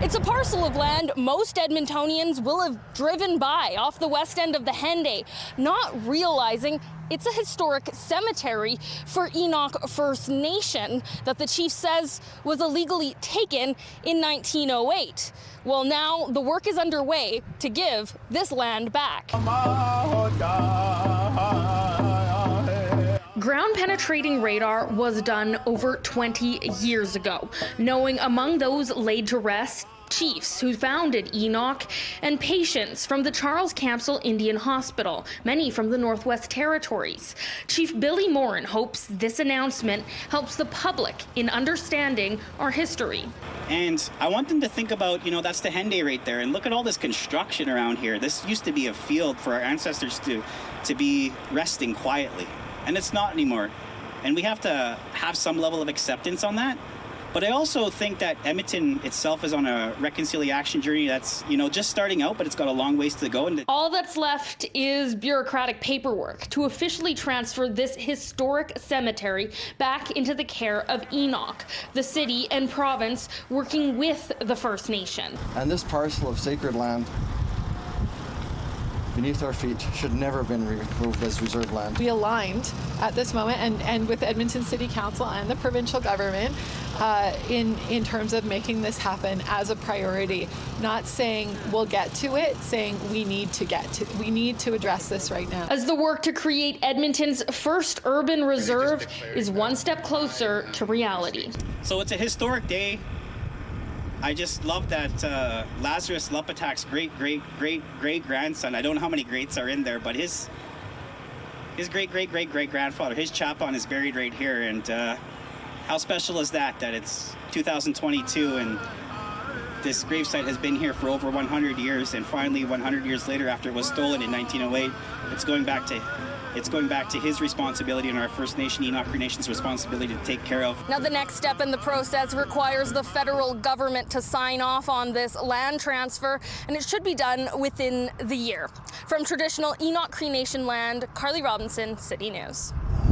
It's a parcel of land most Edmontonians will have driven by off the west end of the Henday, not realizing it's a historic cemetery for Enoch First Nation that the chief says was illegally taken in 1908. Well, now the work is underway to give this land back. Ground-penetrating radar was done over 20 years ago, knowing among those laid to rest chiefs who founded Enoch and patients from the Charles Capsule Indian Hospital, many from the Northwest Territories. Chief Billy Morin hopes this announcement helps the public in understanding our history. And I want them to think about, that's the Henday right there, and look at all this construction around here. This used to be a field for our ancestors to be resting quietly, and it's not anymore. And we have to have some level of acceptance on that. But I also think that Edmonton itself is on a reconcile-action journey that's, just starting out, but it's got a long ways to go. And all that's left is bureaucratic paperwork to officially transfer this historic cemetery back into the care of Enoch, the city and province working with the First Nation. And this parcel of sacred land beneath our feet should never have been removed as reserve land. We aligned at this moment and with Edmonton City Council and the provincial government in terms of making this happen as a priority, not saying we'll get to it, saying we need to address this right now. As the work to create Edmonton's first urban reserve is one step closer to reality. So it's a historic day. I just love that Lazarus Lupatak's great-great-great-great-grandson, I don't know how many greats are in there, but his great-great-great-great-grandfather, his chapon is buried right here. And how special is that it's 2022 and this gravesite has been here for over 100 years, and finally 100 years later, after it was stolen in 1908, it's going back to his responsibility and our First Nation, Enoch Cree Nation's responsibility to take care of. Now the next step in the process requires the federal government to sign off on this land transfer, and it should be done within the year. From traditional Enoch Cree Nation land, Carly Robinson, City News.